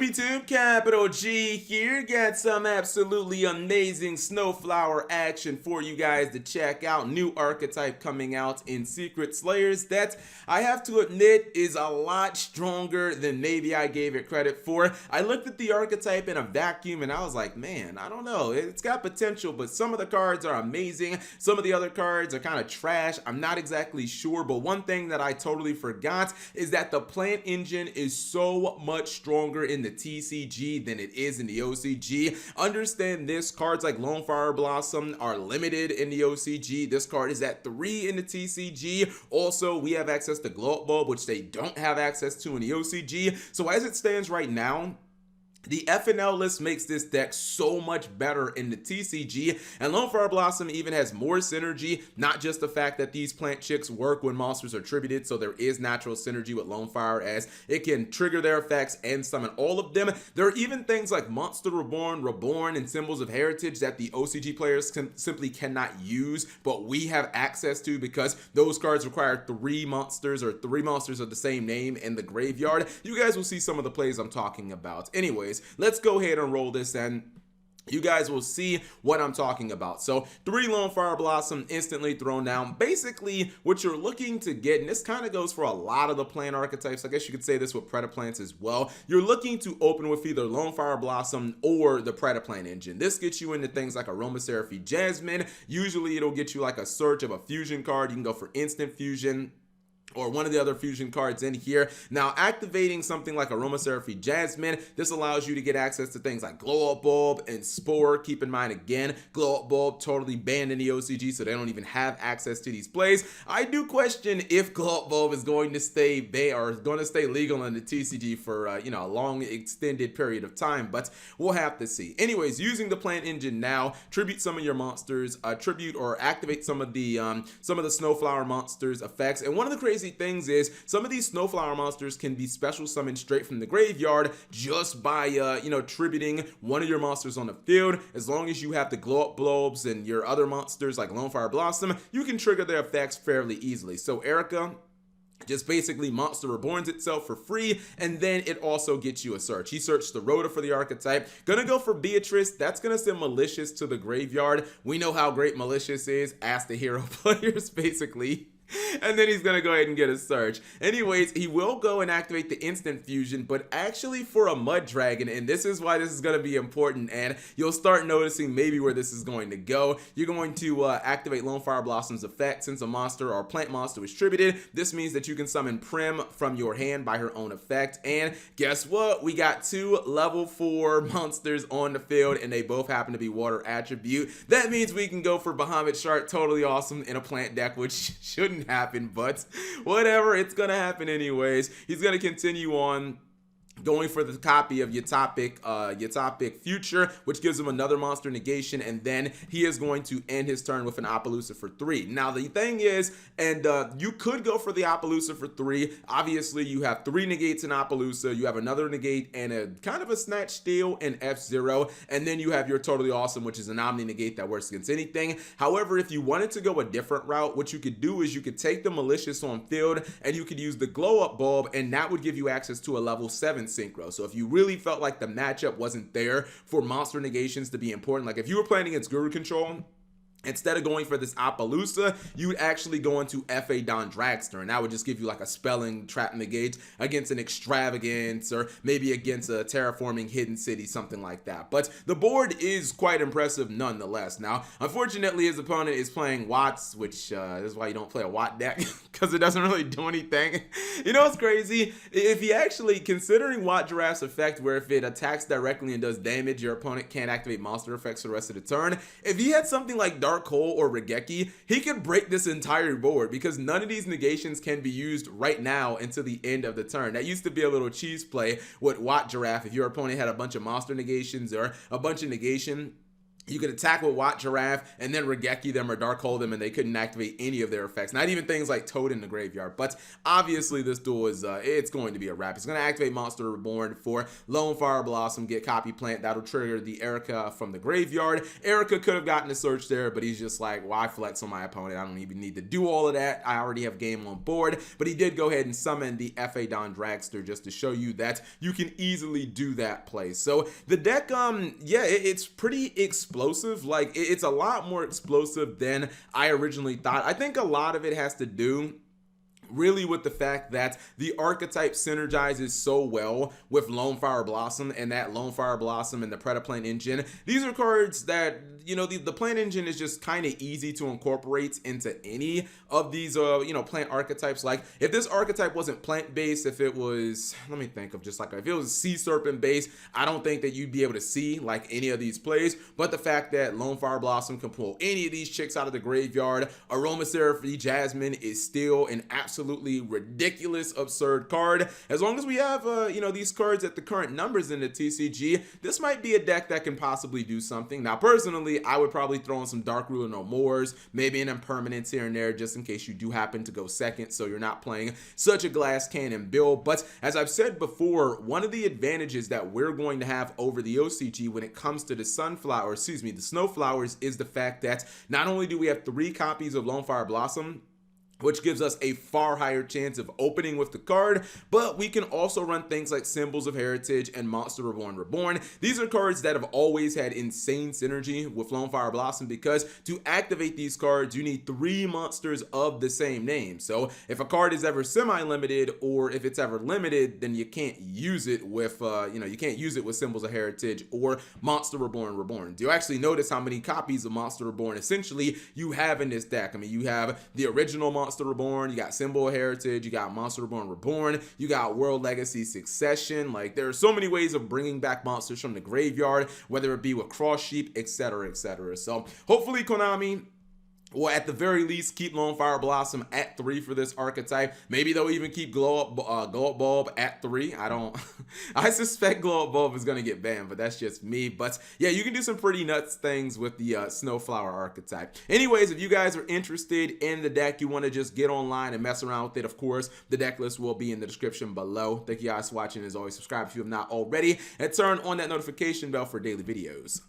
YouTube, capital G here. Got some absolutely amazing Snowflower action for you guys to check out. New archetype coming out in Secret Slayers that I have to admit is a lot stronger than maybe I gave it credit for. I looked at the archetype in a vacuum and I was like, man, I don't know. It's got potential, but some of the cards are amazing. Some of the other cards are kind of trash. I'm not exactly sure, but one thing that I totally forgot is that the plant engine is so much stronger in the TCG than it is in the OCG. Understand this, cards like Lone Fire Blossom are limited in the OCG. This card is at 3 in the TCG. Also, we have access to Glow Up Bulb, which they don't have access to in the OCG. So as it stands right now, the FNL list makes this deck so much better in the TCG, and Lone Fire Blossom even has more synergy, not just the fact that these plant chicks work when monsters are tributed, so there is natural synergy with Lone Fire as it can trigger their effects and summon all of them. There are even things like Monster Reborn, and Symbols of Heritage that the OCG players simply cannot use, but we have access to because those cards require 3 monsters or 3 monsters of the same name in the graveyard. You guys will see some of the plays I'm talking about. Anyways, let's go ahead and roll this and you guys will see what I'm talking about. So 3 Lone Fire Blossom instantly thrown down. Basically what you're looking to get, and this kind of goes for a lot of the plant archetypes, I guess you could say this with Predaplants as well, you're looking to open with either Lone Fire Blossom or the Predaplant engine. This gets you into things like Aromatherapy Jasmine. Usually it'll get you like a search of a fusion card. You can go for instant fusion or one of the other fusion cards in here. Now, activating something like Aromatherapy Jasmine, this allows you to get access to things like Glow Up Bulb and Spore. Keep in mind, again, Glow Up Bulb totally banned in the OCG, so they don't even have access to these plays. I do question if Glow Up Bulb is going to stay legal in the TCG for a long extended period of time, but we'll have to see. Anyways, using the plant engine now, tribute some of your monsters, tribute or activate some of the Snowflower monsters effects. And one of the crazy things is some of these Snowflower monsters can be special summoned straight from the graveyard just by tributing one of your monsters on the field. As long as you have the Glow Up Bulbs and your other monsters like Lone Fire Blossom, you can trigger their effects fairly easily. So Erica just basically Monster Reborns itself for free, and then it also gets you a search. He searched the Rhoda for the archetype. Gonna go for Beatrice. That's gonna send Malicious to the graveyard. We know how great Malicious is. Ask the hero players, basically. And then he's gonna go ahead and get a search. Anyways, he will go and activate the instant fusion, but actually for a Mud Dragon, and this is why this is gonna be important, and you'll start noticing maybe where this is going to go. You're going to activate Lone Fire Blossom's effect. Since a monster or plant monster is tributed, this means that you can summon Prim from your hand by her own effect. And guess what? We got 2 level 4 monsters on the field, and they both happen to be water attribute. That means we can go for Bahamut Shark, totally awesome in a plant deck, which shouldn't happen, but whatever, it's gonna happen anyways. He's gonna continue on going for the copy of Yatopic Future, which gives him another monster negation, and then he is going to end his turn with an Appaloosa for 3. Now the thing is, and you could go for the Appaloosa for 3. Obviously you have 3 negates in Appaloosa, you have another negate and a kind of a Snatch Steal in F-Zero, and then you have your Totally Awesome, which is an Omni negate that works against anything. However, if you wanted to go a different route, what you could do is you could take the Malicious on field and you could use the Glow Up Bulb, and that would give you access to a level 7 synchro. So if you really felt like the matchup wasn't there for monster negations to be important, like if you were playing against Guru Control, instead of going for this Appaloosa, you would actually go into F.A. Don Dragster, and that would just give you like a spelling trap negate against an Extravagance or maybe against a Terraforming Hidden City, something like that. But the board is quite impressive nonetheless. Now, unfortunately, his opponent is playing Watts, which is why you don't play a Watt deck, because it doesn't really do anything. You know what's crazy? If he actually, considering Watt Giraffe's effect, where if it attacks directly and does damage, your opponent can't activate monster effects for the rest of the turn, if he had something like Dark Hole or Regeki, he could break this entire board because none of these negations can be used right now until the end of the turn. That used to be a little cheese play with Watt Giraffe. If your opponent had a bunch of monster negations or a bunch of negation, You could attack with Watt Giraffe and then Regeki them or Dark Hole them, and they couldn't activate any of their effects. Not even things like Toad in the Graveyard. But obviously, this duel is it's going to be a wrap. It's going to activate Monster Reborn for Lone Fire Blossom, get Copy Plant. That'll trigger the Erica from the graveyard. Erica could have gotten a search there, but he's just like, why flex on my opponent? I don't even need to do all of that. I already have game on board. But he did go ahead and summon the F.A. Don Dragster just to show you that you can easily do that play. So the deck, yeah, it's pretty explosive. Like, it's a lot more explosive than I originally thought. I think a lot of it has to do really with the fact that the archetype synergizes so well with Lone Fire Blossom, and that Lone Fire Blossom and the Predaplant Engine. These are cards that, you know, the plant engine is just kind of easy to incorporate into any of these, you know, plant archetypes. Like, if this archetype wasn't plant based, if it was, let me think of just like, if it was sea serpent based, I don't think that you'd be able to see like any of these plays. But the fact that Lone Fire Blossom can pull any of these chicks out of the graveyard, Aromatherapy Jasmine is still an absolutely ridiculous, absurd card. As long as we have, you know, these cards at the current numbers in the TCG, this might be a deck that can possibly do something. Now, personally, I would probably throw in some Dark Ruler No Mores, maybe an Impermanence here and there, just in case you do happen to go second, so you're not playing such a glass cannon build. But as I've said before, one of the advantages that we're going to have over the OCG when it comes to the Snowflowers is the fact that not only do we have 3 copies of Lone Fire Blossom, which gives us a far higher chance of opening with the card, but we can also run things like Symbols of Heritage and Monster Reborn. These are cards that have always had insane synergy with Lone Fire Blossom, because to activate these cards, you need 3 monsters of the same name. So if a card is ever semi-limited, or if it's ever limited, then you can't use it with, you know, you can't use it with Symbols of Heritage or Monster Reborn. Do you actually notice how many copies of Monster Reborn essentially you have in this deck? I mean, you have the original Monster Reborn, you got Symbol of Heritage, you got Monster Reborn, you got World Legacy Succession. Like, there are so many ways of bringing back monsters from the graveyard, whether it be with Cross Sheep, etc., etc. So hopefully Konami will at the very least keep Lone Fire Blossom at 3 for this archetype. Maybe they'll even keep Glow Up Bulb at 3. I suspect Glow Up Bulb is going to get banned, but that's just me. But yeah, you can do some pretty nuts things with the Snowflower archetype. Anyways, if you guys are interested in the deck, you want to just get online and mess around with it, of course, the deck list will be in the description below. Thank you guys for watching. As always, subscribe if you have not already, and turn on that notification bell for daily videos.